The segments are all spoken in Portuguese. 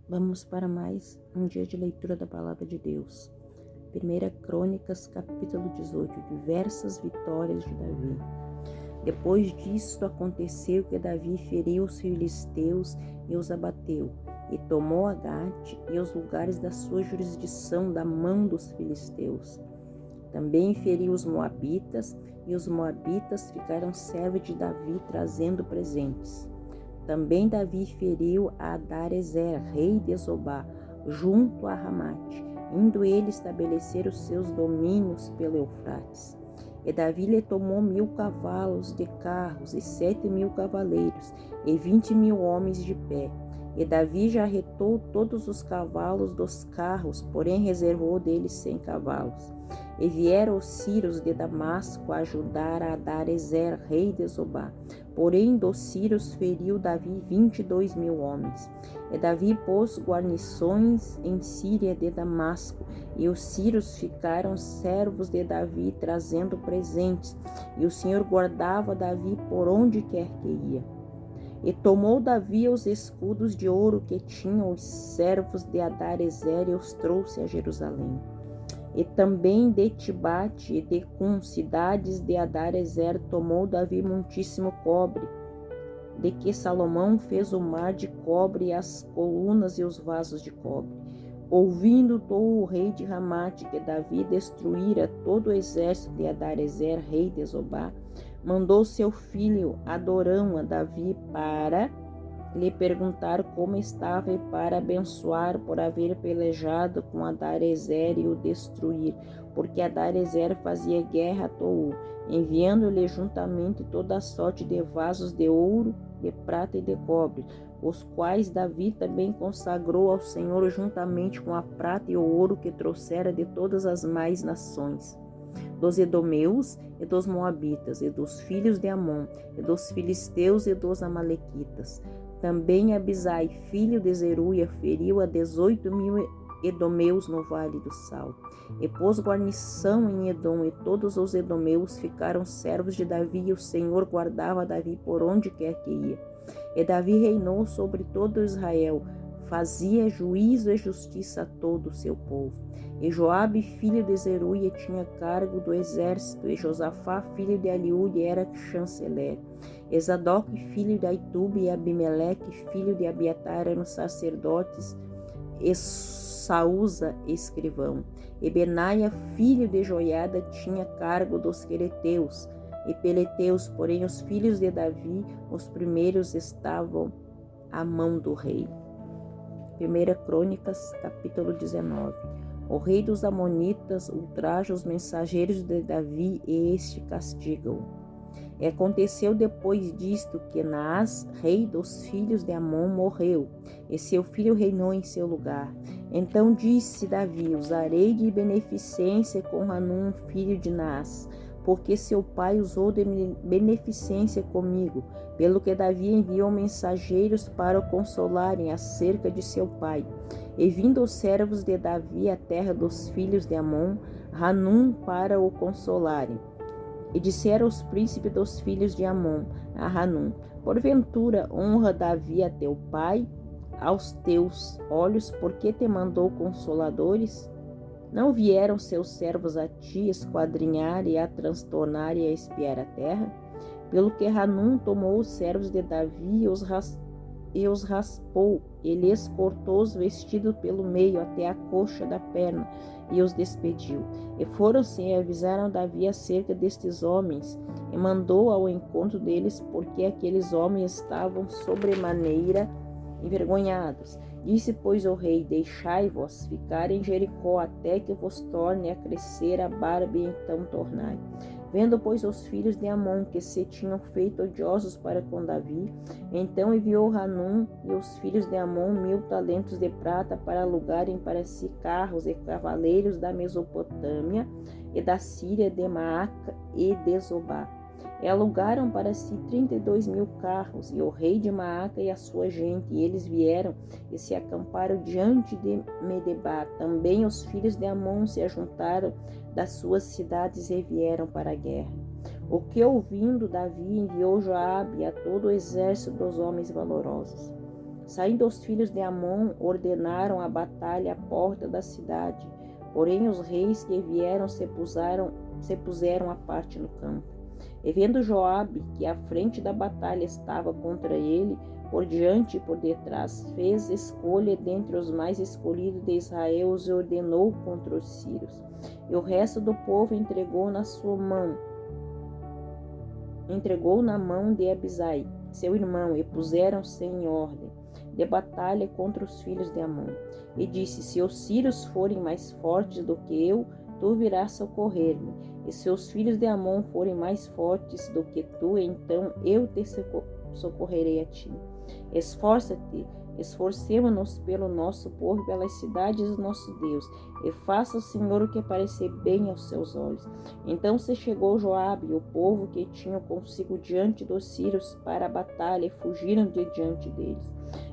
Vamos para mais um dia de leitura da Palavra de Deus. 1 Crônicas, capítulo 18, diversas vitórias de Davi. Depois disto aconteceu que Davi feriu os filisteus e os abateu, e tomou a Gate e os lugares da sua jurisdição da mão dos filisteus. Também feriu os moabitas, e os moabitas ficaram servos de Davi, trazendo presentes. Também Davi feriu a Adarezer, rei de Zobá, junto a Ramate, indo ele estabelecer os seus domínios pelo Eufrates. E Davi lhe tomou 1000 cavalos de carros e 7.000 cavaleiros e 20.000 homens de pé. E Davi já arretou todos os cavalos dos carros, porém reservou deles 100 cavalos. E vieram os sírios de Damasco a ajudar a Adarezer, rei de Zobá. Porém dos sírios feriu Davi 22.000 homens. E Davi pôs guarnições em Síria de Damasco, e os sírios ficaram servos de Davi, trazendo presentes, e o Senhor guardava Davi por onde quer que ia. E tomou Davi os escudos de ouro que tinham os servos de Adarezer e os trouxe a Jerusalém. E também de Tibate e de Cum, cidades de Adarezer, tomou Davi muitíssimo cobre, de que Salomão fez o mar de cobre e as colunas e os vasos de cobre. Ouvindo o rei de Ramate que Davi destruíra todo o exército de Adarezer, rei de Zobá, mandou seu filho Adorão a Davi para lhe perguntar como estava e para abençoar por haver pelejado com Adarezer e o destruir, porque Adarezer fazia guerra a Tou, enviando-lhe juntamente toda a sorte de vasos de ouro, de prata e de cobre, os quais Davi também consagrou ao Senhor juntamente com a prata e o ouro que trouxera de todas as mais nações, dos edomeus e dos moabitas, e dos filhos de Amon, e dos filisteus e dos amalequitas. Também Abisai, filho de Zeruia, feriu a 18.000 edomeus no Vale do Sal. E pôs guarnição em Edom, e todos os edomeus ficaram servos de Davi, e o Senhor guardava Davi por onde quer que ia. E Davi reinou sobre todo Israel, fazia juízo e justiça a todo o seu povo. E Joabe, filho de Zeruia, tinha cargo do exército, e Josafá, filho de Eliúde, era chanceler. E Zadok, filho de Aitube, e Abimeleque, filho de Abiatar, eram sacerdotes, e Saúza, escrivão. E Benaia, filho de Joiada, tinha cargo dos quereteus e peleteus, porém os filhos de Davi, os primeiros, estavam à mão do rei. 1 Crônicas, capítulo 19. O rei dos Amonitas ultraja os mensageiros de Davi, e este castiga-o. E aconteceu depois disto que Naás, rei dos filhos de Amon, morreu, e seu filho reinou em seu lugar. Então disse Davi: usarei de beneficência com Hanum, filho de Naás, porque seu pai usou de beneficência comigo, pelo que Davi enviou mensageiros para o consolarem acerca de seu pai. E vindo os servos de Davi à terra dos filhos de Amon, Hanum, para o consolarem. E disseram os príncipes dos filhos de Amon a Hanum: porventura honra Davi a teu pai aos teus olhos, porque te mandou consoladores? Não vieram seus servos a ti esquadrinhar e a transtornar e a espiar a terra? Pelo que Hanum tomou os servos de Davi e os raspou, e lhes cortou os vestidos pelo meio até a coxa da perna, e os despediu. E foram-se e avisaram Davi acerca destes homens, e mandou ao encontro deles, porque aqueles homens estavam sobremaneira envergonhados. Disse, pois, o rei: deixai-vos ficar em Jericó, até que vos torne a crescer a barba, e então tornai. Vendo, pois, os filhos de Amon que se tinham feito odiosos para com Davi, então enviou Hanum e os filhos de Amon 1000 talentos de prata para alugarem para si carros e cavaleiros da Mesopotâmia e da Síria, de Maaca e de Zobá. E alugaram para si 32.000 carros, e o rei de Maaca e a sua gente, e eles vieram e se acamparam diante de Medebá. Também os filhos de Amon se ajuntaram das suas cidades e vieram para a guerra. O que ouvindo, Davi enviou Joabe a todo o exército dos homens valorosos. Saindo os filhos de Amon, ordenaram a batalha à porta da cidade. Porém os reis que vieram se puseram à parte no campo. E vendo Joabe que a frente da batalha estava contra ele, por diante e por detrás, fez escolha dentre os mais escolhidos de Israel e ordenou contra os sírios. E o resto do povo entregou na mão de Abisai, seu irmão, e puseram-se em ordem de batalha contra os filhos de Amon. E disse: se os sírios forem mais fortes do que eu, tu virás socorrer-me. E se os filhos de Amon forem mais fortes do que tu, então eu te socorrerei a ti. Esforça-te, esforcemo-nos pelo nosso povo e pelas cidades do nosso Deus, e faça o Senhor o que parecer bem aos seus olhos. Então se chegou Joabe e o povo que tinham consigo diante dos sírios para a batalha, e fugiram de diante deles.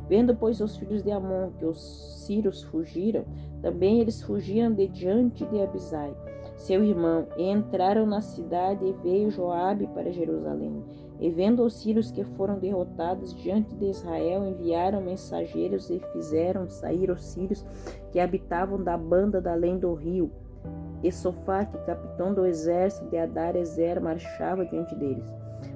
Vendo, pois, os filhos de Amon que os sírios fugiram, também eles fugiram de diante de Abisai, seu irmão, e entraram na cidade, e veio Joabe para Jerusalém. E vendo os sírios que foram derrotados diante de Israel, enviaram mensageiros e fizeram sair os sírios que habitavam da banda da além do rio. E Sofaque, capitão do exército de Adar-ezer, marchava diante deles.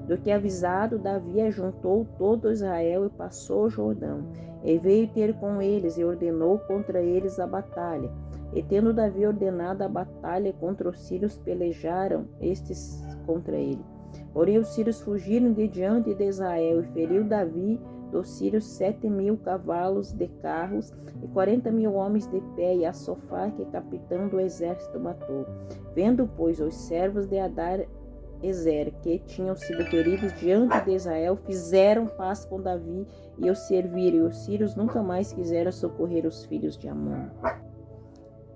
Do que avisado, Davi ajuntou todo Israel e passou o Jordão, e veio ter com eles e ordenou contra eles a batalha. E tendo Davi ordenado a batalha contra os sírios, pelejaram estes contra ele. Porém os sírios fugiram de diante de Israel, e feriu Davi dos sírios 7.000 cavalos de carros e 40.000 homens de pé, e a Sofaque, capitão do exército, matou. Vendo, pois, os servos de Adar-ezer que tinham sido feridos diante de Israel, fizeram paz com Davi e o serviram, e os sírios nunca mais quiseram socorrer os filhos de Amon.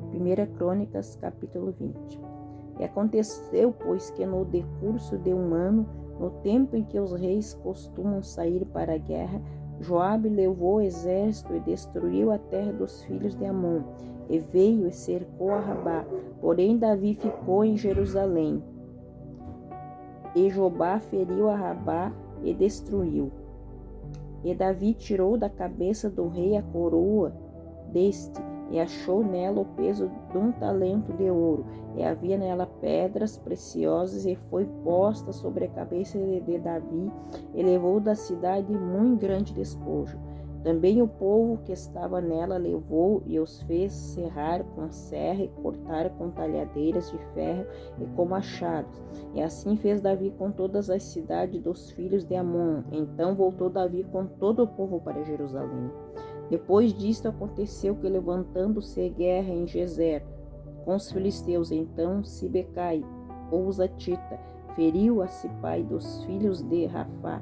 1 Crônicas, capítulo 20. E aconteceu, pois, que no decurso de um ano, no tempo em que os reis costumam sair para a guerra, Joabe levou o exército e destruiu a terra dos filhos de Amon, e veio e cercou a Rabá. Porém Davi ficou em Jerusalém. E Jobá feriu a Rabá e destruiu. E Davi tirou da cabeça do rei a coroa deste, e achou nela o peso de 1 talento de ouro, e havia nela pedras preciosas, e foi posta sobre a cabeça de Davi, e levou da cidade muito grande despojo. Também o povo que estava nela levou e os fez serrar com serra e cortar com talhadeiras de ferro e com machados. E assim fez Davi com todas as cidades dos filhos de Amon. Então voltou Davi com todo o povo para Jerusalém. Depois disto aconteceu que, levantando-se guerra em Gezer com os filisteus, então Sibecai, ou Zatita, feriu a Sipai dos filhos de Rafá,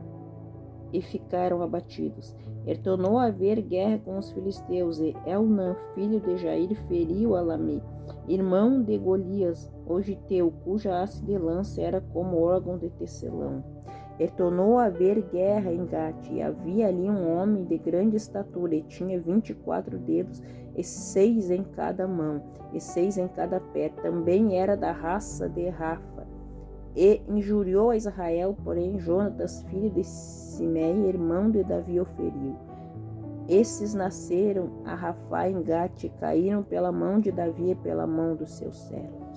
e ficaram abatidos. E tornou a haver guerra com os filisteus, e Elnã, filho de Jair, feriu a Lamê, irmão de Golias, o giteu, cuja haste de lança era como órgão de tecelão. E tornou a haver guerra em Gate, e havia ali um homem de grande estatura, e tinha 24 dedos, e 6 em cada mão, e 6 em cada pé. Também era da raça de Rafa. E injuriou a Israel, porém Jonatas, filho de Simei, irmão de Davi, o feriu. Esses nasceram a Rafá em Gate, e caíram pela mão de Davi e pela mão dos seus servos.